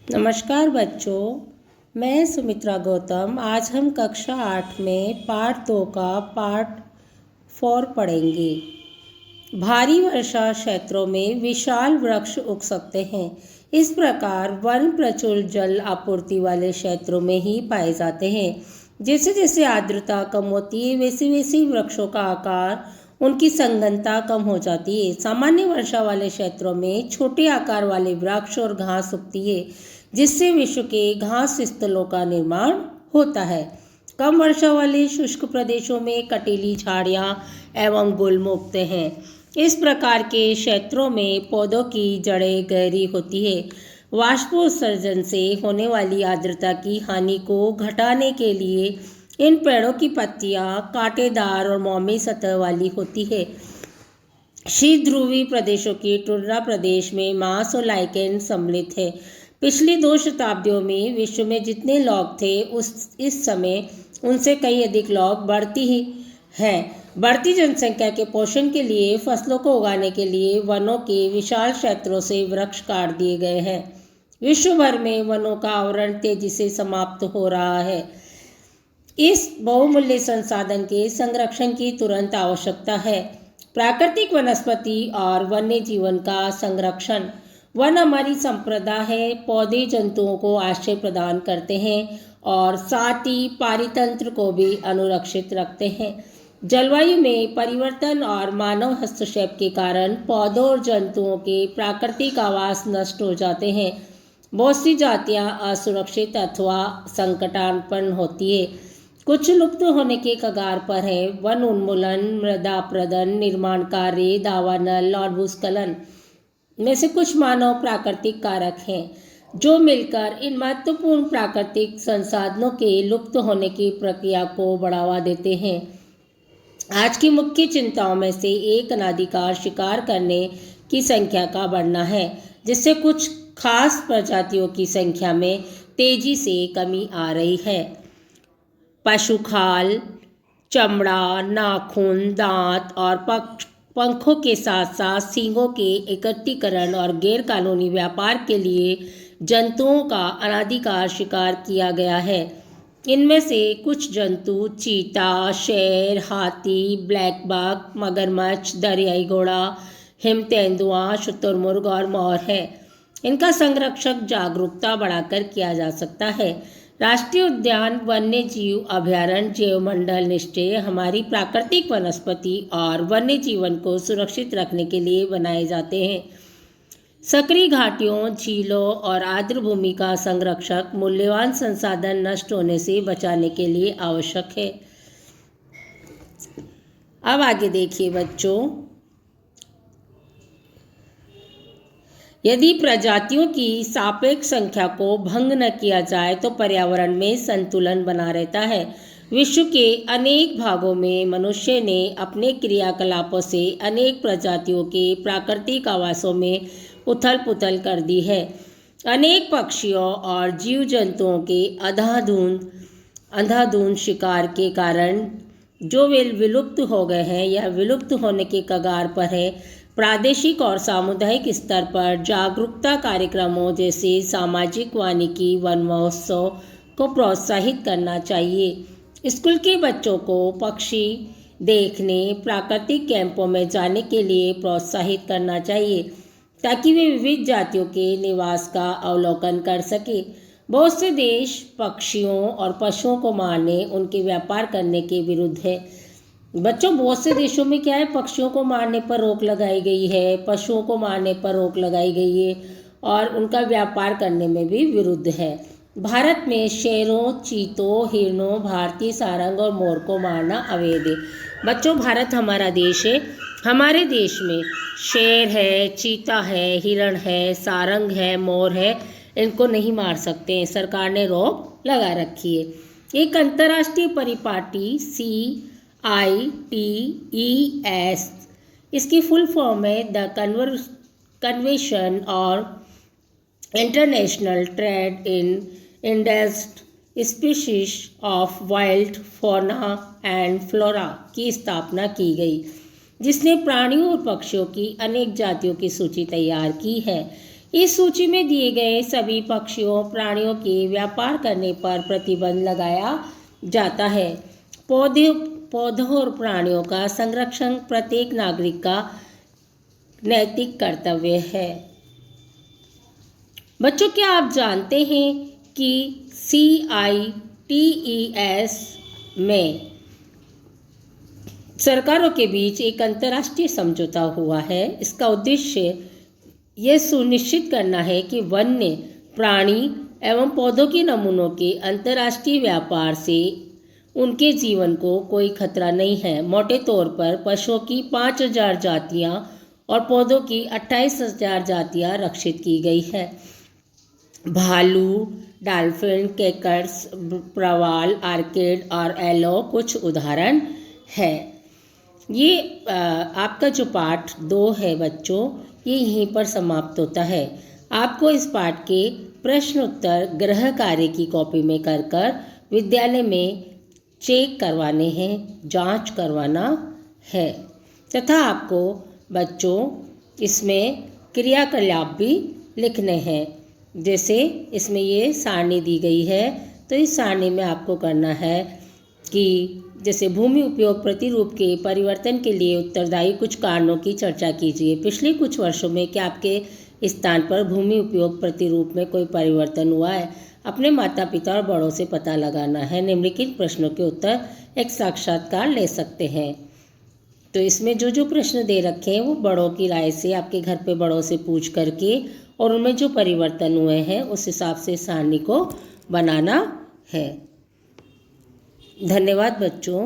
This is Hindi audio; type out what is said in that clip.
नमस्कार बच्चों, मैं सुमित्रा गौतम। आज हम कक्षा 8 में पाठ 2 का पार्ट 4 पढ़ेंगे। भारी वर्षा क्षेत्रों में विशाल वृक्ष उग सकते हैं। इस प्रकार वन प्रचुर जल आपूर्ति वाले क्षेत्रों में ही पाए जाते हैं। जैसे जैसे आर्द्रता कम होती है वैसे वैसे वृक्षों का आकार, उनकी संघनता कम हो जाती है। सामान्य वर्षा वाले क्षेत्रों में छोटे आकार वाले वृक्ष और घास उगती है, जिससे विश्व के घास स्थलों का निर्माण होता है। कम वर्षा वाले शुष्क प्रदेशों में कटीली झाड़ियाँ एवं गुल्म उगते हैं। इस प्रकार के क्षेत्रों में पौधों की जड़ें गहरी होती है। वाष्पोत्सर्जन से होने वाली आर्द्रता की हानि को घटाने के लिए इन पेड़ों की पत्तियां कांटेदार और मोमी सतह वाली होती है। शीत ध्रुवीय प्रदेशों की टुंड्रा प्रदेश में मांस और लाइकेन सम्मिलित है। पिछली 2 शताब्दियों में विश्व में जितने लोग थे इस समय उनसे कई अधिक लोग बढ़ती ही हैं। बढ़ती जनसंख्या के पोषण के लिए फसलों को उगाने के लिए वनों के विशाल क्षेत्रों से वृक्ष काट दिए गए हैं। विश्व भर में वनों का आवरण तेजी से समाप्त हो रहा है। इस बहुमूल्य संसाधन के संरक्षण की तुरंत आवश्यकता है। प्राकृतिक वनस्पति और वन्य जीवन का संरक्षण। वन हमारी संपदा है। पौधे जंतुओं को आश्रय प्रदान करते हैं और साथ ही पारितंत्र को भी अनुरक्षित रखते हैं। जलवायु में परिवर्तन और मानव हस्तक्षेप के कारण पौधों और जंतुओं के प्राकृतिक आवास नष्ट हो जाते हैं। बहुत सी जातियां असुरक्षित अथवा संकटापन्न होती है। कुछ लुप्त होने के कगार पर है। वन उन्मूलन, मृदा अपरदन, निर्माण कार्य, दावानल और भूस्खलन में से कुछ मानव प्राकृतिक कारक हैं, जो मिलकर इन महत्वपूर्ण प्राकृतिक संसाधनों के लुप्त होने की प्रक्रिया को बढ़ावा देते हैं। आज की मुख्य चिंताओं में से एक अनाधिकार शिकार करने की संख्या का बढ़ना है, जिससे कुछ खास प्रजातियों की संख्या में तेजी से कमी आ रही है। पशु खाल, चमड़ा, नाखून, दांत और पंखों के साथ साथ सींगों के एकत्रीकरण और गैरकानूनी व्यापार के लिए जंतुओं का अनाधिकार शिकार किया गया है। इनमें से कुछ जंतु चीता, शेर, हाथी, ब्लैक बक, मगरमच्छ, दरियाई घोड़ा, हिम तेंदुआ, शुतुरमुर्ग और मोर है। इनका संरक्षण जागरूकता बढ़ाकर किया जा सकता है। राष्ट्रीय उद्यान, वन्य जीव अभयारण्य, जैवमंडल निश्चय हमारी प्राकृतिक वनस्पति और वन्य जीवन को सुरक्षित रखने के लिए बनाए जाते हैं। सक्रिय घाटियों, झीलों और आर्द्र भूमि का संरक्षक मूल्यवान संसाधन नष्ट होने से बचाने के लिए आवश्यक है। अब आगे देखिए बच्चों, यदि प्रजातियों की सापेक्ष संख्या को भंग न किया जाए तो पर्यावरण में संतुलन बना रहता है। विश्व के अनेक भागों में मनुष्य ने अपने क्रियाकलापों से अनेक प्रजातियों के प्राकृतिक आवासों में उथल पुथल कर दी है। अनेक पक्षियों और जीव जंतुओं के अंधाधुंध शिकार के कारण जो वे विलुप्त हो गए हैं या विलुप्त होने के कगार पर है, प्रादेशिक और सामुदायिक स्तर पर जागरूकता कार्यक्रमों जैसे सामाजिक वानिकी, वन महोत्सव को प्रोत्साहित करना चाहिए। स्कूल के बच्चों को पक्षी देखने, प्राकृतिक कैंपों में जाने के लिए प्रोत्साहित करना चाहिए, ताकि वे विविध जातियों के निवास का अवलोकन कर सके। बहुत से देश पक्षियों और पशुओं को मारने, उनके व्यापार करने के विरुद्ध है। बच्चों, बहुत से देशों में क्या है, पक्षियों को मारने पर रोक लगाई गई है, पशुओं को मारने पर रोक लगाई गई है और उनका व्यापार करने में भी विरुद्ध है। भारत में शेरों, चीतों, हिरणों, भारतीय सारंग और मोर को मारना अवैध है। बच्चों, भारत हमारा देश है। हमारे देश में शेर है, चीता है, हिरण है, सारंग है, मोर है, इनको नहीं मार सकते हैं। सरकार ने रोक लगा रखी है। एक अंतर्राष्ट्रीय परिपाटी CITES, इसकी फुल फॉर्म है द कन्वेंशन और international trade in endangered species of wild fauna and flora की स्थापना की गई, जिसने प्राणियों और पक्षियों की अनेक जातियों की सूची तैयार की है। इस सूची में दिए गए सभी पक्षियों प्राणियों के व्यापार करने पर प्रतिबंध लगाया जाता है। पौधों और प्राणियों का संरक्षण प्रत्येक नागरिक का नैतिक कर्तव्य है। बच्चों, क्या आप जानते हैं कि CITES में सरकारों के बीच एक अंतर्राष्ट्रीय समझौता हुआ है। इसका उद्देश्य यह सुनिश्चित करना है कि वन्य प्राणी एवं पौधों के नमूनों के अंतर्राष्ट्रीय व्यापार से उनके जीवन को कोई खतरा नहीं है। मोटे तौर पर पशुओं की 5000 जातियां और पौधों की 28,000 जातियां रक्षित की गई है। भालू, डॉल्फिन, केकड़स, प्रवाल, आर्किड और एलो कुछ उदाहरण है। ये आपका जो पाठ 2 है बच्चों, ये यहीं पर समाप्त होता है। आपको इस पाठ के प्रश्न उत्तर गृह कार्य की कॉपी में कर विद्यालय में चेक करवाने हैं, जांच करवाना है तथा आपको बच्चों इसमें क्रियाकलाप भी लिखने हैं। जैसे इसमें ये सारणी दी गई है, तो इस सारणी में आपको करना है कि जैसे भूमि उपयोग प्रतिरूप के परिवर्तन के लिए उत्तरदायी कुछ कारणों की चर्चा कीजिए। पिछले कुछ वर्षों में क्या आपके स्थान पर भूमि उपयोग प्रतिरूप में कोई परिवर्तन हुआ है? अपने माता पिता और बड़ों से पता लगाना है। निम्नलिखित प्रश्नों के उत्तर एक साक्षात्कार ले सकते हैं। तो इसमें जो जो प्रश्न दे रखे हैं वो बड़ों की राय से, आपके घर पे बड़ों से पूछ करके और उनमें जो परिवर्तन हुए हैं उस हिसाब से सारणी को बनाना है। धन्यवाद बच्चों।